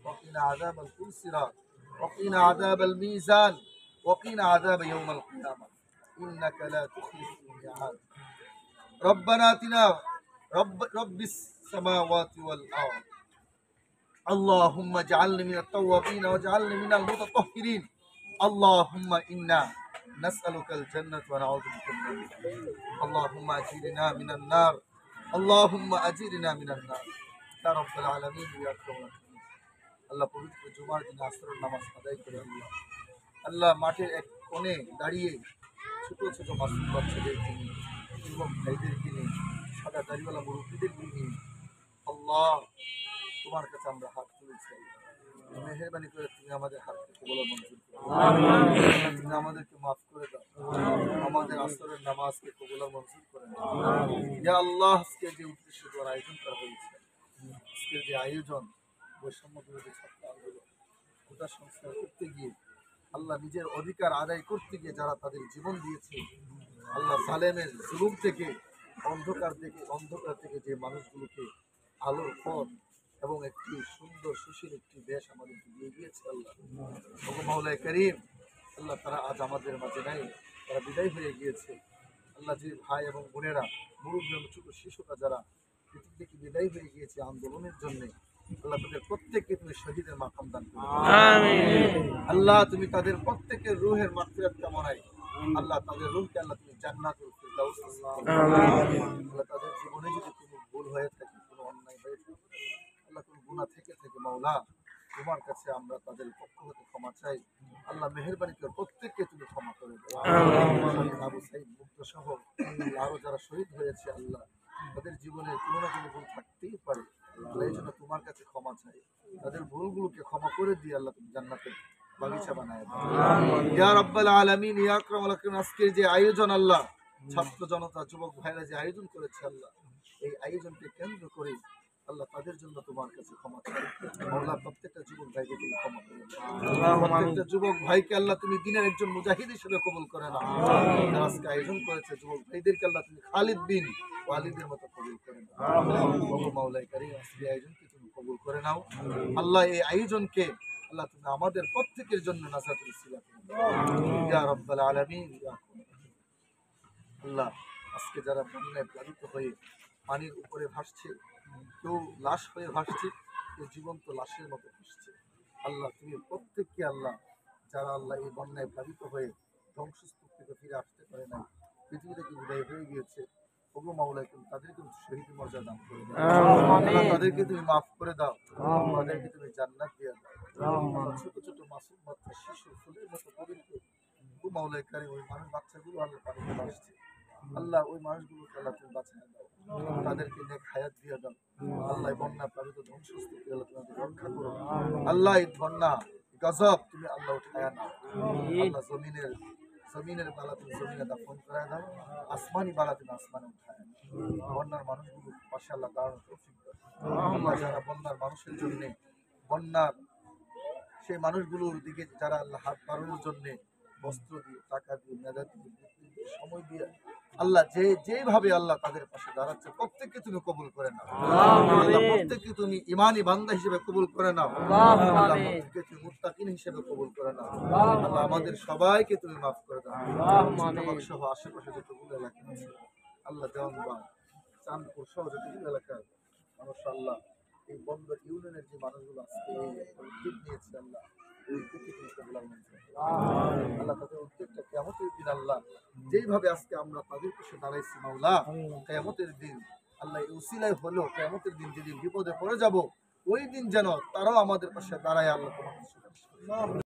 وقنا عذاب الصراط وقنا عذاب الميزان وقنا عذاب يوم القيامة إنك لا تخلف الميعاد ربنا آتنا رب السماوات والأرض اللهم اجعلني من التوابين واجعلني من المتطهرين اللهم إنا نسألك الجنة ونعوذ بك من النار اللهم أجرنا من النار اللهم أجرنا من النار يا رب العالمين يا أكرم الأكرمين আল্লাহ পবিত্র জুমার দিনে আসরের নামাজ আদায় করে আল্লাহ মাঠের এক কোণে দাঁড়িয়ে ছোট ছোট মাসুম বাচ্চাদেরকে নিয়ে যুবক ভাইদেরকে নিয়ে সাদা দাড়িওয়ালা মুরব্বীদেরকে নিয়ে আল্লাহ তোমার কাছে আমরা হাত তুলেছি মেহেরবানি করে তুমি আমাদের হাতকে কবুল মঞ্জুর করো তুমি আমাদেরকে মাফ করে দাও আমাদের আসরের নামাজকে কবুল মঞ্জুর করে দাও ইয়া আল্লাহ আজকে যে উদ্দেশ্য দ্বারা আয়োজন করা হয়েছে আজকের যে আয়োজন বৈষম্য বিরোধী ছাত্র আন্দোলন ওটা সংস্কার করতে গিয়ে আল্লাহ নিজের অধিকার আদায় করতে গিয়ে যারা তাদের জীবন দিয়েছে আল্লাহ জালেমের জুলুম থেকে অন্ধকার থেকে যে মানুষগুলোকে আলোর পথ এবং একটি সুন্দর সুশীল একটি দেশ আমাদেরকে দিয়ে গিয়েছে আল্লাহ মাওলানা করিম আল্লাহ তারা আজ আমাদের মাঝে নাই তারা বিদায় হয়ে গিয়েছে আল্লাহ যে ভাই এবং বোনেরা মুরব্বী এবং ছোট শিশুরা যারা পৃথিবী থেকে বিদায় হয়ে গিয়েছে আন্দোলনের জন্য আল্লাহ তাদের প্রত্যেককে তুমি শহীদের মাকাম দান করো আল্লাহ তুমি তাদের প্রত্যেকের রূহের মাগফিরাত কামনায় আল্লাহ তাদের রূহকে আল্লাহ তুমি জান্নাতুল ফিরদাউস আল্লাহ তাদের জীবনে যদি কোনো ভুল হয়ে থাকে কোনো অন্যায় হয়ে থাকে আল্লাহ কোনো গুনাহ থেকে মাওলা তোমার কাছে আমরা তাদের পক্ষ হতে ক্ষমা চাই আল্লাহ মেহেরবানি করে প্রত্যেককে তুমি ক্ষমা করে দাও আবু সাইদ মুক্ত সহ আরো যারা শহীদ হয়েছে আল্লাহ তাদের জীবনে কোনো না কোনো ভুল থাকতেই পারে আল্লাহ এই জন্য তোমার কাছে ক্ষমা চাই তাদের ভুলগুলোকে ক্ষমা করে দিয়ে আল্লাহ তুমি জান্নাতের বাগিচা বানায় দাও ইয়া রাব্বাল আলামিন ইয়া আকরামুল আকরামিন আজকের যে আয়োজন আল্লাহ ছাত্র জনতা যুবক ভাইরা যে আয়োজন করেছে আল্লাহ এই আয়োজনকে কেন্দ্র করে আল্লাহ তাদের জন্য তোমার কাছে ক্ষমা চাই আল্লাহ প্রত্যেকটা যুবক ভাইকে তুমি ক্ষমা করে দাও প্রত্যেকটা যুবক ভাইকে আল্লাহ তুমি দিনের একজন মুজাহিদ হিসেবে কবুল করে নাও যারা আজকে আয়োজন করেছে যুবক ভাইদেরকে আল্লাহ তুমি খালিদ বিন ওয়ালিদের মতো কবুল করে নাও মাওলানা কারীম আজকে আয়োজনকে তুমি কবুল করে নাও আল্লাহ এই আয়োজনকে আল্লাহ তুমি আমাদের প্রত্যেকের জন্য নাজাতুল সিলা করে দাও ইয়া রাব্বাল আলামিন আল্লাহ আজকে যারা বন্যায় প্লাবিত হয়ে পানির উপরে ভাসছে কেউ লাশ হয়ে ভাসছে কেউ জীবন্ত লাশের মতো ভাসছে আল্লাহ তুমি প্রত্যেককে আল্লাহ যারা আল্লাহ এই বন্যায় প্লাবিত হয়ে ধ্বংসস্তূপ থেকে ফিরে আসতে পারে নাই পৃথিবী থেকে বিদায় হয়ে গিয়েছে ওগো মাওলানা তুমি তাদেরকে শহীদ মর্যাদা দান করে দাও তাদেরকে তুমি মাফ করে দাও তাদেরকে তুমি জান্নাত দিয়ে দাও ছোট ছোট মাসুম বাচ্চা শিশু ফুলের মতো পবিত্র ওগো মাওলানা কারীম ওই মানুষ বাচ্চাগুলো আল্লাহ পানিতে ভাসছে আল্লাহ ওই মানুষগুলোকে আল্লাহ তুমি বাঁচিয়ে দাও তাদেরকে নেক হায়াত দিয়ে দাও আল্লাহ বন্যা প্লাবিত ধ্বংসস্তূপকে আল্লাহ তুমি রক্ষা করো আল্লাহ এই বন্যা গজব তুমি আল্লাহ উঠায়া নাও আল্লাহ জমিনের বালা তুমি জমিনে দাফন করে দাও আসমানি বালা তুমি আসমানে উঠায় বন্যার মানুষগুলো পাশে আল্লাহ দাঁড়ানো তৌফিক দাও আল্লাহ যারা বন্যার মানুষের জন্য বন্যার সেই মানুষগুলোর দিকে যারা আল্লাহ হাত বাড়ানোর জন্য বস্ত্র দিয়ে টাকা দিয়ে মেধা দিয়ে সময় দিয়ে আল্লাহ যেভাবে আল্লাহ তাদের পাশে দাঁড়াচ্ছে প্রত্যেককে তুমি কবুল করে নাও আল্লাহ প্রত্যেককে তুমি ইমানি বান্দা হিসেবে কবুল করে নাও আল্লাহ প্রত্যেককে তুমি মুত্তাকিন হিসেবে কবুল করে নাও আল্লাহ আমাদের সবাইকে তুমি মাফ করে দাও সহ আশেপাশে যতগুলো এলাকা আছে আল্লাহ দেওয়ানবাগ চাঁদপুর সহ যতগুলো এলাকার মানুষ আল্লাহ এই বন্দর ইউনিয়নের যে মানুষগুলো আজকে উদ্যোগ নিয়েছে আল্লাহ আল্লাহ তাদের উদ্যোগটা কিয়ামতের দিন আল্লাহ যেইভাবে আজকে আমরা তাদের পাশে দাঁড়াইছি মাওলা কিয়ামতের দিন আল্লাহ এই উসিলায় হলো কিয়ামতের দিন যেদিন বিপদে পড়ে যাব ওই দিন যেন তারাও আমাদের পাশে দাঁড়ায় আল্লাহ তোমার